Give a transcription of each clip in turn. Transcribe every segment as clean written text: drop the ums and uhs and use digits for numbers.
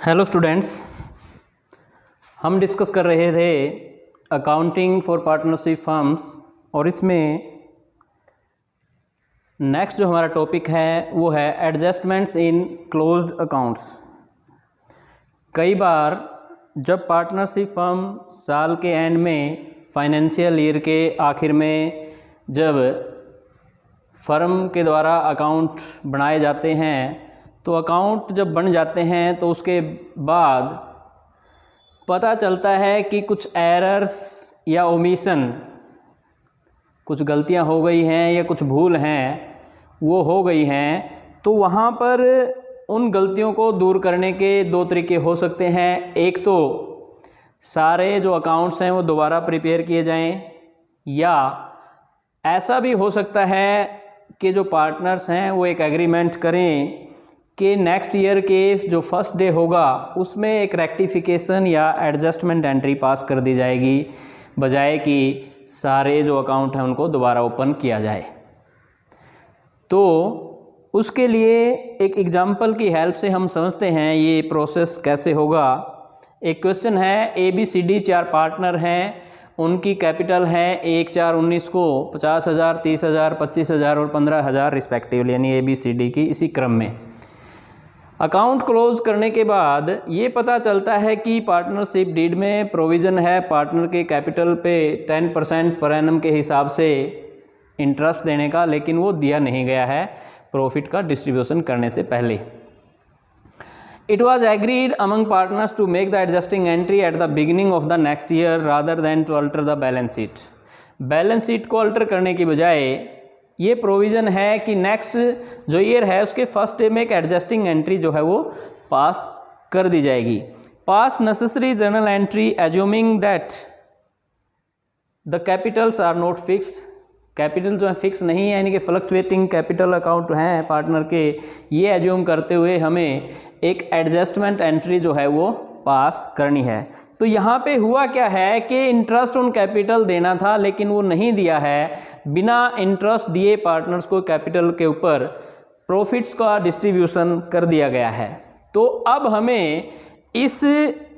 Hello students, हम discuss कर रहे थे अकाउंटिंग फॉर पार्टनरशिप फर्म्स और इसमें नेक्स्ट जो हमारा टॉपिक है वो है एडजस्टमेंट्स इन क्लोज्ड अकाउंट्स। कई बार जब पार्टनरशिप फर्म साल के एंड में फाइनेंशियल ईयर के आखिर में जब फर्म के द्वारा अकाउंट बनाए जाते हैं तो अकाउंट जब बन जाते हैं तो उसके बाद पता चलता है कि कुछ एरर्स या ओमिशन, कुछ गलतियां हो गई हैं या कुछ भूल हैं वो हो गई हैं। तो वहाँ पर उन गलतियों को दूर करने के दो तरीके हो सकते हैं। एक तो सारे जो अकाउंट्स हैं वो दोबारा प्रिपेयर किए जाएं, या ऐसा भी हो सकता है कि जो पार्टनर्स हैं वो एक एग्रीमेंट करें कि नेक्स्ट ईयर के जो फर्स्ट डे होगा उसमें एक रेक्टिफिकेशन या एडजस्टमेंट एंट्री पास कर दी जाएगी, बजाय कि सारे जो अकाउंट हैं उनको दोबारा ओपन किया जाए। तो उसके लिए एक एग्जांपल की हेल्प से हम समझते हैं ये प्रोसेस कैसे होगा। एक क्वेश्चन है, ABCD 4 पार्टनर हैं, उनकी कैपिटल है 1/4/19 को 50,000, 30,000, 25,000 और 15,000 रिस्पेक्टिवली, यानी ABCD की इसी क्रम में। अकाउंट क्लोज करने के बाद ये पता चलता है कि पार्टनरशिप डीड में प्रोविज़न है पार्टनर के कैपिटल पे 10% पर एनम के हिसाब से इंटरेस्ट देने का, लेकिन वो दिया नहीं गया है प्रॉफिट का डिस्ट्रीब्यूशन करने से पहले। It was agreed among partners to make the adjusting entry at the beginning of the next year rather than to alter the balance sheet. Balance sheet को अल्टर करने की बजाय ये प्रोविज़न है कि नेक्स्ट जो ईयर है उसके फर्स्ट डे में एक एडजस्टिंग एंट्री जो है वो पास कर दी जाएगी। Pass necessary journal entry assuming that the capitals are not fixed. Capital जो है फिक्स नहीं है, यानी कि फ्लक्चुएटिंग कैपिटल अकाउंट हैं पार्टनर के, ये एज्यूम करते हुए हमें एक एडजस्टमेंट एंट्री जो है वो पास करनी है। तो यहाँ पे हुआ क्या है कि इंटरेस्ट ऑन कैपिटल देना था लेकिन वो नहीं दिया है। बिना इंटरेस्ट दिए पार्टनर्स को कैपिटल के ऊपर प्रॉफिट्स का डिस्ट्रीब्यूशन कर दिया गया है। तो अब हमें इस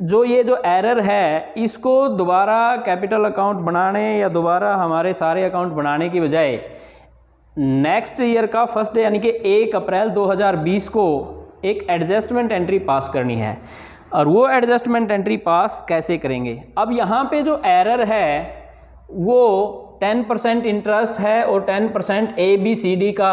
जो एरर है इसको दोबारा कैपिटल अकाउंट बनाने या दोबारा हमारे सारे अकाउंट बनाने की बजाय नेक्स्ट ईयर का फर्स्ट डे यानी कि 1 अप्रैल 2020 को एक एडजस्टमेंट एंट्री पास करनी है। और वो एडजस्टमेंट एंट्री पास कैसे करेंगे? अब यहाँ पे जो एरर है वो 10% इंटरेस्ट है और 10% ABCD का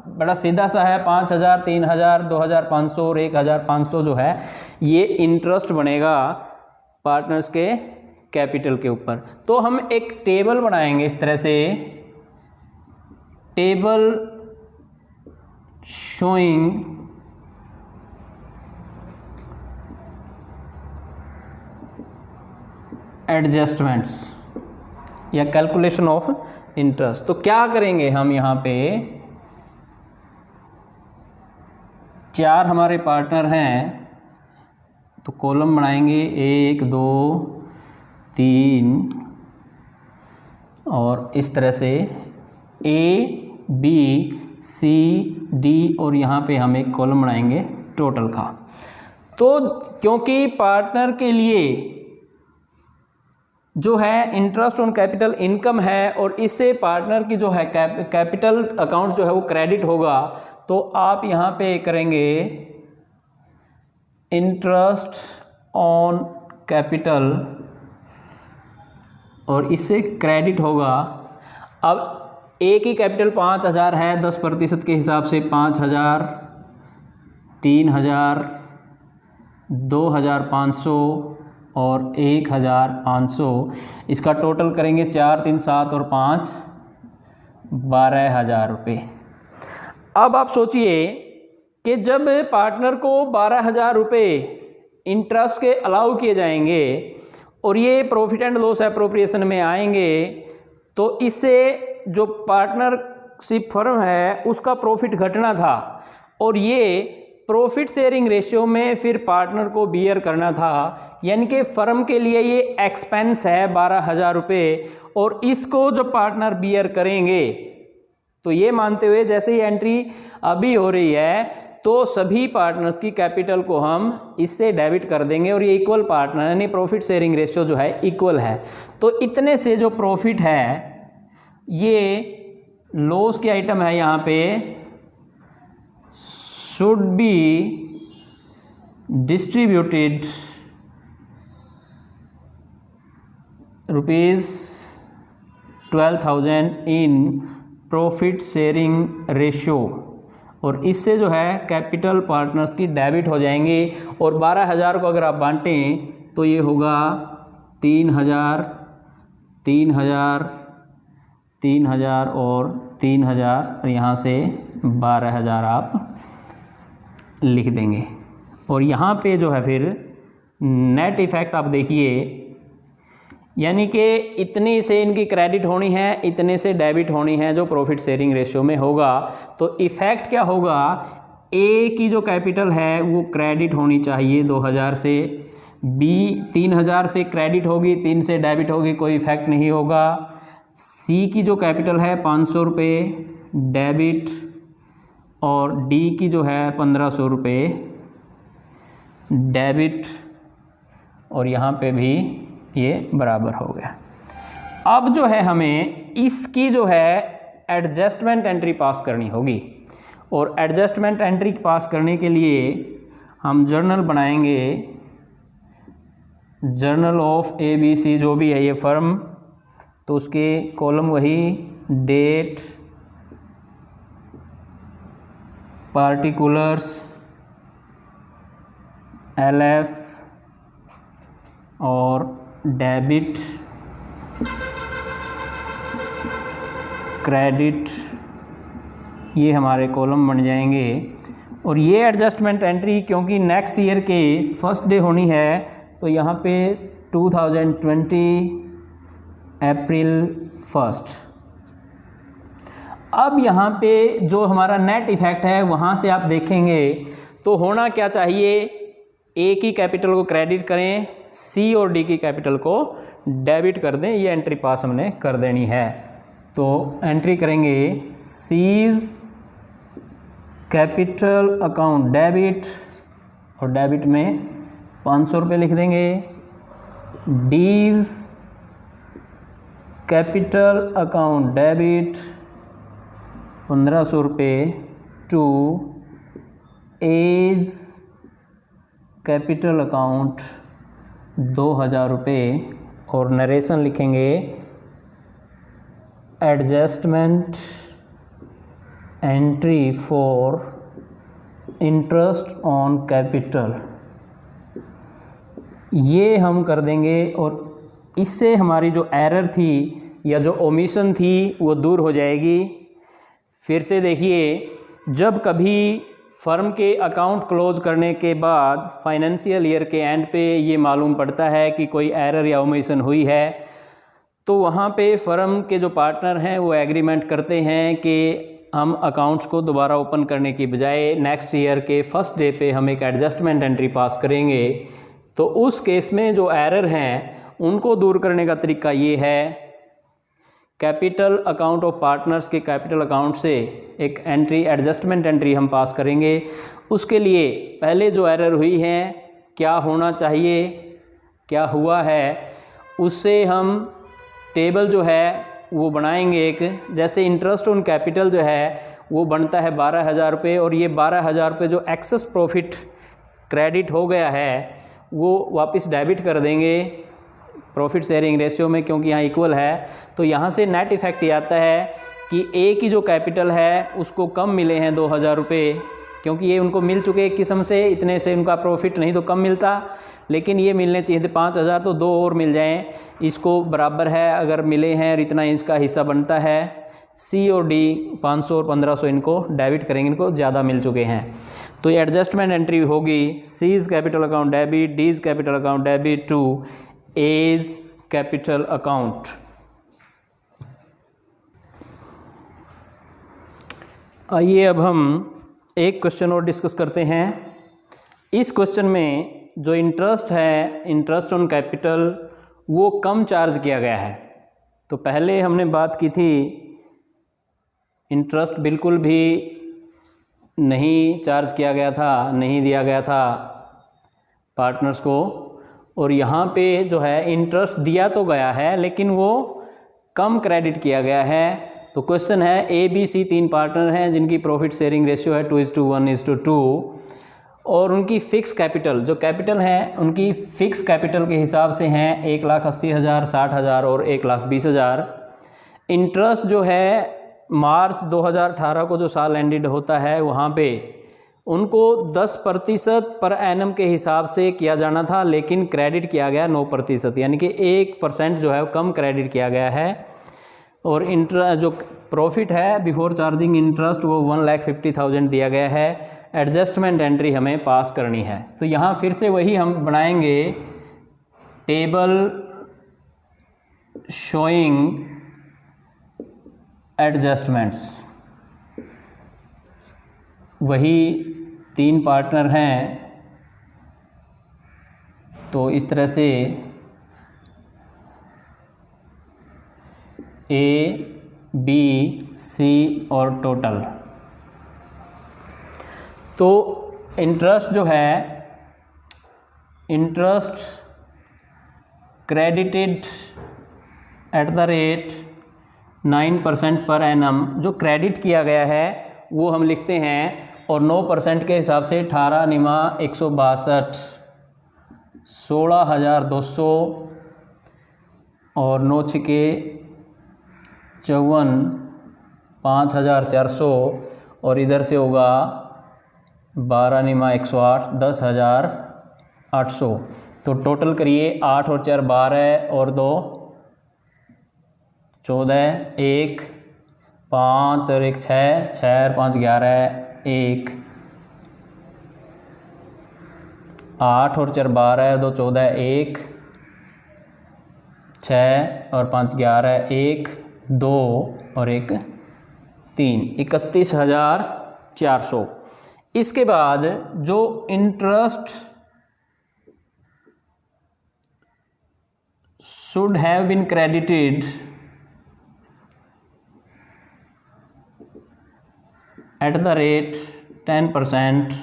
बड़ा सीधा सा है, 5,000, 3,000, 2,500 और 1,500 जो है ये इंटरेस्ट बनेगा पार्टनर्स के कैपिटल के ऊपर। तो हम एक टेबल बनाएंगे इस तरह से, टेबल शोइंग एडजस्टमेंट्स या कैलकुलेशन ऑफ इंटरेस्ट। तो क्या करेंगे हम, यहाँ पे 4 हमारे पार्टनर हैं तो कॉलम बनाएंगे 1, 2, 3 और इस तरह से A, B, C, D और यहाँ पे हम एक कॉलम बनाएंगे टोटल का। तो क्योंकि पार्टनर के लिए जो है इंटरेस्ट ऑन कैपिटल इनकम है और इससे पार्टनर की जो है कैपिटल अकाउंट जो है वो क्रेडिट होगा, तो आप यहाँ पे करेंगे इंटरेस्ट ऑन कैपिटल और इससे क्रेडिट होगा। अब एक ही कैपिटल 5,000 है, 10% के हिसाब से 5,000, 3,000, 2,500 और 1,500। इसका टोटल करेंगे 4, 3, 7 और 5, 12,000 रुपये। अब आप सोचिए कि जब पार्टनर को 12,000 रुपये इंटरेस्ट के अलाउ किए जाएंगे और ये प्रॉफिट एंड लॉस एप्रोप्रिएशन में आएंगे, तो इससे जो पार्टनरशिप फर्म है उसका प्रॉफिट घटना था और ये प्रॉफिट शेयरिंग रेशियो में फिर पार्टनर को बियर करना था, यानी कि फर्म के लिए ये एक्सपेंस है 12,000 रुपये और इसको जो पार्टनर बियर करेंगे। तो ये मानते हुए जैसे ही एंट्री अभी हो रही है तो सभी पार्टनर्स की कैपिटल को हम इससे डेबिट कर देंगे और ये इक्वल पार्टनर यानी प्रॉफिट शेयरिंग रेशियो जो है इक्वल है। तो इतने से जो प्रॉफिट है ये लॉस के आइटम है यहाँ पे should be distributed ₹12,000 in profit sharing ratio, और इससे जो है कैपिटल पार्टनर्स की डेबिट हो जाएंगे। और 12,000 को अगर आप बांटें तो ये होगा 3,000, 3,000, 3,000 और 3,000, और यहाँ से 12,000 आप लिख देंगे। और यहाँ पे जो है फिर नेट इफ़ेक्ट आप देखिए, यानी कि इतनी से इनकी क्रेडिट होनी है, इतने से डेबिट होनी है जो प्रॉफिट शेयरिंग रेशियो में होगा। तो इफ़ेक्ट क्या होगा, ए की जो कैपिटल है वो क्रेडिट होनी चाहिए 2,000 से, बी 3,000 से क्रेडिट होगी, 3 से डेबिट होगी, कोई इफ़ेक्ट नहीं होगा। सी की जो कैपिटल है 500 रुपये डेबिट, और डी की जो है 1,500 रुपये डेबिट, और यहाँ पे भी ये बराबर हो गया। अब जो है हमें इसकी जो है एडजस्टमेंट एंट्री पास करनी होगी, और एडजस्टमेंट एंट्री पास करने के लिए हम जर्नल बनाएंगे, जर्नल ऑफ ABC जो भी है ये फर्म, तो उसके कॉलम वही डेट, पार्टिकुलर्स, LF और डेबिट, क्रेडिट, ये हमारे कॉलम बन जाएंगे। और ये एडजस्टमेंट एंट्री क्योंकि नेक्स्ट ईयर के फर्स्ट डे होनी है, तो यहाँ पे 2020 अप्रैल 1। अब यहाँ पे जो हमारा नेट इफ़ेक्ट है वहाँ से आप देखेंगे तो होना क्या चाहिए, ए की कैपिटल को क्रेडिट करें, सी और डी की कैपिटल को डेबिट कर दें। ये एंट्री पास हमने कर देनी है। तो एंट्री करेंगे सीज कैपिटल अकाउंट डेबिट, और डेबिट में 500 रुपये लिख देंगे। डीज कैपिटल अकाउंट डेबिट 1,500 रुपये टू एज कैपिटल अकाउंट 2,000 रुपये, और नरेशन लिखेंगे adjustment entry for interest on capital, ये हम कर देंगे। और इससे हमारी जो एरर थी या जो ओमिशन थी वो दूर हो जाएगी। फिर से देखिए, जब कभी फर्म के अकाउंट क्लोज करने के बाद फाइनेंशियल ईयर के एंड पे ये मालूम पड़ता है कि कोई एरर या ओमिशन हुई है, तो वहाँ पे फर्म के जो पार्टनर हैं वो एग्रीमेंट करते हैं कि हम अकाउंट्स को दोबारा ओपन करने की बजाय नेक्स्ट ईयर के फर्स्ट डे पे हम एक एडजस्टमेंट एंट्री पास करेंगे। तो उस केस में जो एरर हैं उनको दूर करने का तरीका ये है, कैपिटल अकाउंट ऑफ पार्टनर्स के कैपिटल अकाउंट से एक एंट्री एडजस्टमेंट एंट्री हम पास करेंगे। उसके लिए पहले जो एरर हुई है, क्या होना चाहिए, क्या हुआ है, उससे हम टेबल जो है वो बनाएंगे। एक जैसे इंटरेस्ट ऑन कैपिटल जो है वो बनता है 12,000 रुपये, और ये 12,000 रुपये जो एक्सेस प्रॉफिट क्रेडिट हो गया है वो वापस डेबिट कर देंगे प्रॉफिट शेयरिंग रेशियो में, क्योंकि यहाँ इक्वल है। तो यहाँ से नेट इफ़ेक्ट ये आता है कि ए की जो कैपिटल है उसको कम मिले हैं 2,000 रुपये, क्योंकि ये उनको मिल चुके एक किस्म से, इतने से उनका प्रॉफिट नहीं तो कम मिलता, लेकिन ये मिलने चाहिए थे 5,000, तो 2 और मिल जाएं, इसको बराबर है अगर मिले हैं और इतना इसका हिस्सा बनता है। सी और डी 500 और 1,500 इनको डेबिट करेंगे, इनको ज़्यादा मिल चुके हैं। तो ये एडजस्टमेंट एंट्री होगी C's capital account debit, D's capital account debit to A's capital account. आइए अब हम एक क्वेश्चन और डिस्कस करते हैं। इस क्वेश्चन में जो इंटरेस्ट है, इंटरेस्ट ऑन कैपिटल, वो कम चार्ज किया गया है। तो पहले हमने बात की थी इंटरेस्ट बिल्कुल भी नहीं चार्ज किया गया था, नहीं दिया गया था पार्टनर्स को, और यहाँ पे जो है इंटरेस्ट दिया तो गया है लेकिन वो कम क्रेडिट किया गया है। तो क्वेश्चन है ए बी सी 3 पार्टनर हैं जिनकी प्रॉफिट शेयरिंग रेशियो है 2:1:2 और उनकी फ़िक्स कैपिटल जो कैपिटल है उनकी फ़िक्स कैपिटल के हिसाब से हैं 1,80,000, 60,000 और 1,20,000। इंटरेस्ट जो है मार्च 2018 को जो साल एंडेड होता है वहाँ पे उनको 10% पर एनम के हिसाब से किया जाना था, लेकिन क्रेडिट किया गया 9%, यानी कि 1% जो है कम क्रेडिट किया गया है। और जो प्रॉफिट है बिफोर चार्जिंग इंटरेस्ट वो 1,50,000 दिया गया है। एडजस्टमेंट एंट्री हमें पास करनी है। तो यहाँ फिर से वही हम बनाएंगे टेबल शोइंग एडजस्टमेंट्स। वही 3 पार्टनर हैं तो इस तरह से ए बी सी और टोटल। तो इंटरेस्ट जो है interest credited at the rate 9% per annum, जो क्रेडिट किया गया है वो हम लिखते हैं और 9% के हिसाब से 18 निमा 162 16,200 और 9 छिके 54 5,400 और इधर से होगा 12 निमा 108 10,800। तो टोटल करिए 8 और 4 12 और 2 14 1 5 और 1 6 6 और 5 11 1 8 और 4 12 और 2 14 1 6 और 5 11 1 2 और 1 3 31,400। इसके बाद जो interest should have been credited at the rate 10%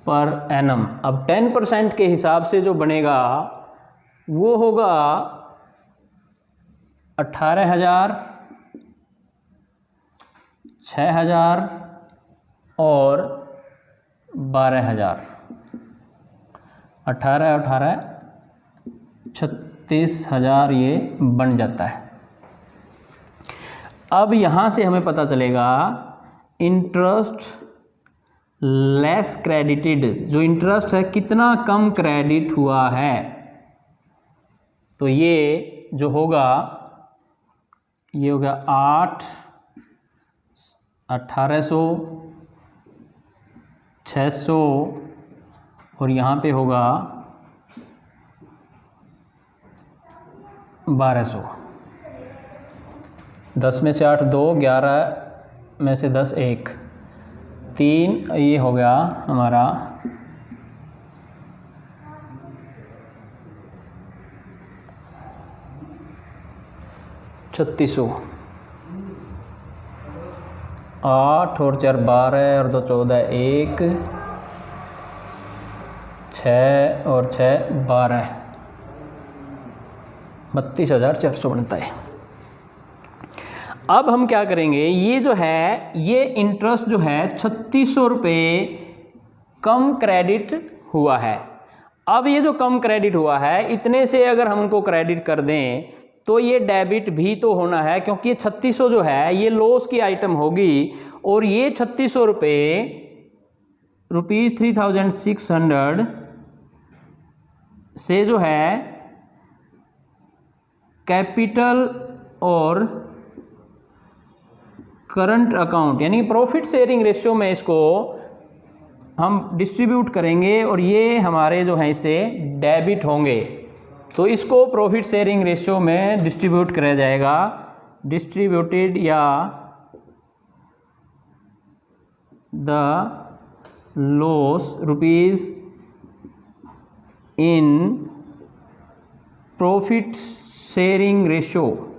per annum. अब 10% के हिसाब से जो बनेगा वो होगा 18,000 6,000 और 12,000। 18 18 36,000 ये बन जाता है। अब यहाँ से हमें पता चलेगा इंटरेस्ट लेस क्रेडिटेड, जो इंटरेस्ट है कितना कम क्रेडिट हुआ है। तो ये जो होगा ये होगा 8 1800 600 और यहाँ पे होगा 1200। 10 में से 8 2 11 में से 10 1 3 ये हो गया हमारा 3600। 8 और 4 12 और 2 14 1 6 और 6 12 32,400 बनता है। अब हम क्या करेंगे, ये जो है ये इंटरेस्ट जो है 3600 रुपये कम क्रेडिट हुआ है। अब ये जो कम क्रेडिट हुआ है इतने से अगर हम उनको क्रेडिट कर दें तो ये डेबिट भी तो होना है, क्योंकि ये 3600 जो है ये लॉस की आइटम होगी और ये 3600 रुपये ₹3,600 से जो है कैपिटल और करंट अकाउंट यानी प्रॉफिट शेयरिंग रेशियो में इसको हम डिस्ट्रीब्यूट करेंगे और ये हमारे जो हैं इसे डेबिट होंगे। तो इसको प्रॉफिट शेयरिंग रेशियो में डिस्ट्रीब्यूट किया जाएगा। डिस्ट्रीब्यूटेड या the loss rupees in profit sharing ratio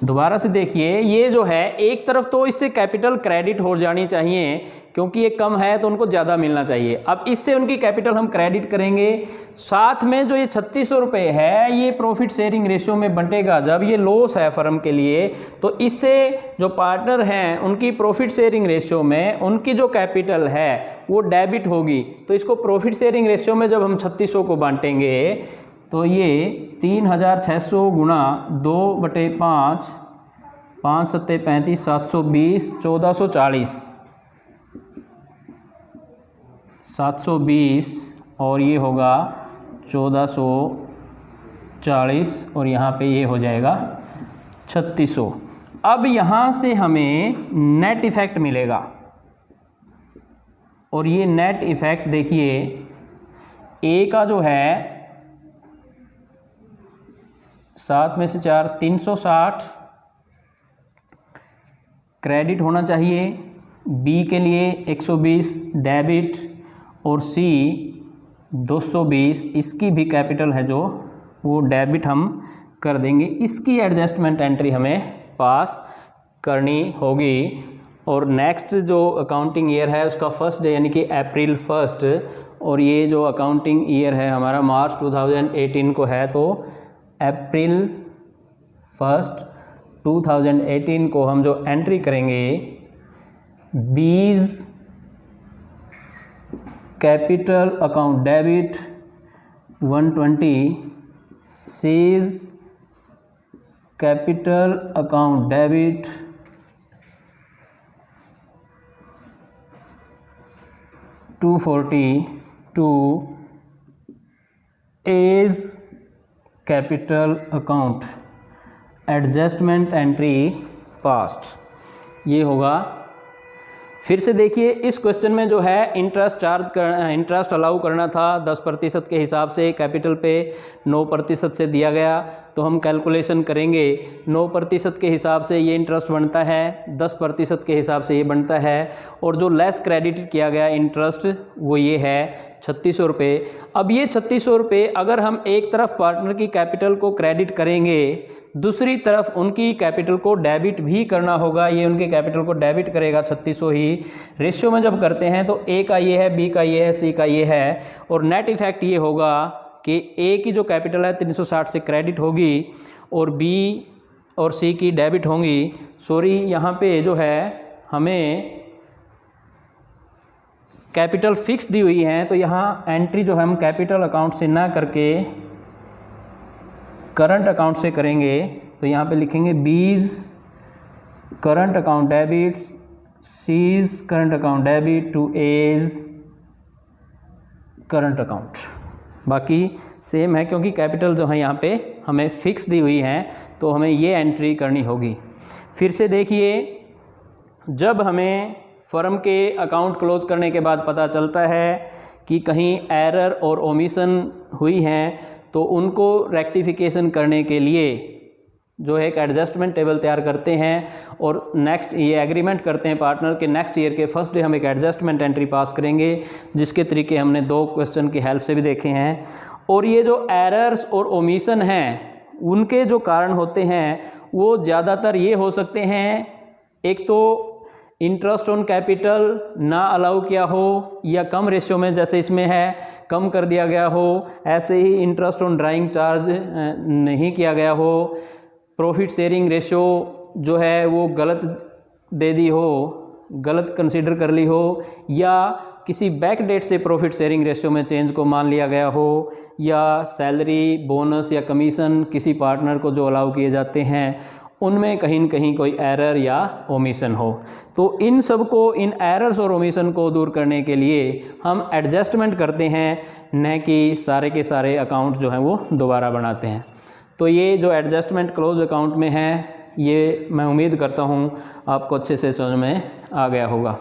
दोबारा से देखिए, ये जो है एक तरफ तो इससे कैपिटल क्रेडिट हो जानी चाहिए क्योंकि ये कम है तो उनको ज़्यादा मिलना चाहिए। अब इससे उनकी कैपिटल हम क्रेडिट करेंगे, साथ में जो ये 3600 रुपये है ये प्रॉफिट शेयरिंग रेशियो में बंटेगा। जब ये लॉस है फर्म के लिए तो इससे जो पार्टनर हैं उनकी प्रॉफिट शेयरिंग रेशियो में उनकी जो कैपिटल है वो डेबिट होगी। तो इसको प्रॉफिट शेयरिंग रेशियो में जब हम 3600 को बांटेंगे तो ये 3600 गुणा 2/5, 5 सत्ते 35, 720, 1420 और ये होगा 1440 और यहाँ पे ये हो जाएगा 3600। अब यहाँ से हमें नेट इफ़ेक्ट मिलेगा और ये नेट इफ़ेक्ट देखिए, ए का जो है 7 में से 4 360 क्रेडिट होना चाहिए, बी के लिए 120 डेबिट और सी 220 इसकी भी कैपिटल है जो वो डेबिट हम कर देंगे। इसकी एडजस्टमेंट एंट्री हमें पास करनी होगी। और नेक्स्ट जो अकाउंटिंग ईयर है उसका फर्स्ट डे यानी कि अप्रैल 1 और ये जो अकाउंटिंग ईयर है हमारा मार्च 2018 को है, तो अप्रैल 1 2018 को हम जो एंट्री करेंगे B's capital account debit 120, C's capital account debit 242, A's capital account adjustment entry passed, ये होगा। फिर से देखिए, इस क्वेश्चन में जो है इंटरेस्ट अलाउ करना था 10% के हिसाब से, कैपिटल पे 9% से दिया गया, तो हम कैलकुलेशन करेंगे 9% के हिसाब से ये इंटरेस्ट बनता है, 10% के हिसाब से ये बनता है, और जो लेस क्रेडिट किया गया इंटरेस्ट वो ये है 3600 रुपये। अब ये 3600 रुपये अगर हम एक तरफ पार्टनर की कैपिटल को क्रेडिट करेंगे, दूसरी तरफ उनकी कैपिटल को डेबिट भी करना होगा। ये उनके कैपिटल को डेबिट करेगा 3600 ही। रेशियो में जब करते हैं तो ए का ये है, बी का ये है, सी का ये है, और नेट इफेक्ट ये होगा कि ए की जो कैपिटल है 360 से क्रेडिट होगी और बी और सी की डेबिट होंगी। सॉरी, यहाँ पे जो है हमें कैपिटल फिक्स दी हुई है, तो यहाँ एंट्री जो हम कैपिटल अकाउंट से ना करके करंट अकाउंट से करेंगे। तो यहाँ पे लिखेंगे B's current account debit, C's current account debit to A's current account. बाकी सेम है क्योंकि कैपिटल जो है यहाँ पे हमें फिक्स दी हुई है, तो हमें ये एंट्री करनी होगी। फिर से देखिए, जब हमें फर्म के अकाउंट क्लोज करने के बाद पता चलता है कि कहीं एरर और ओमिशन हुई हैं, तो उनको रेक्टिफिकेशन करने के लिए जो है एक एडजस्टमेंट टेबल तैयार करते हैं और नेक्स्ट ये एग्रीमेंट करते हैं पार्टनर के नेक्स्ट ईयर के फर्स्ट डे हम एक एडजस्टमेंट एंट्री पास करेंगे, जिसके तरीके हमने 2 क्वेश्चन की हेल्प से भी देखे हैं। और ये जो एरर्स और ओमिशन हैं उनके जो कारण होते हैं वो ज़्यादातर ये हो सकते हैं, एक तो इंटरेस्ट ऑन कैपिटल ना अलाउ किया हो या कम रेशियो में जैसे इसमें है कम कर दिया गया हो, ऐसे ही इंटरेस्ट ऑन ड्राइंग चार्ज नहीं किया गया हो, प्रॉफिट शेयरिंग रेशियो जो है वो गलत दे दी हो, गलत कंसीडर कर ली हो, या किसी बैक डेट से प्रॉफिट शेयरिंग रेशियो में चेंज को मान लिया गया हो, या सैलरी बोनस या कमीशन किसी पार्टनर को जो अलाउ किए जाते हैं उनमें कहीं न कहीं कोई एरर या ओमिशन हो। तो इन सब को, इन एरर्स और ओमिशन को दूर करने के लिए हम एडजस्टमेंट करते हैं, न कि सारे के सारे अकाउंट जो हैं वो दोबारा बनाते हैं। तो ये जो एडजस्टमेंट क्लोज अकाउंट में है, ये मैं उम्मीद करता हूँ आपको अच्छे से समझ में आ गया होगा।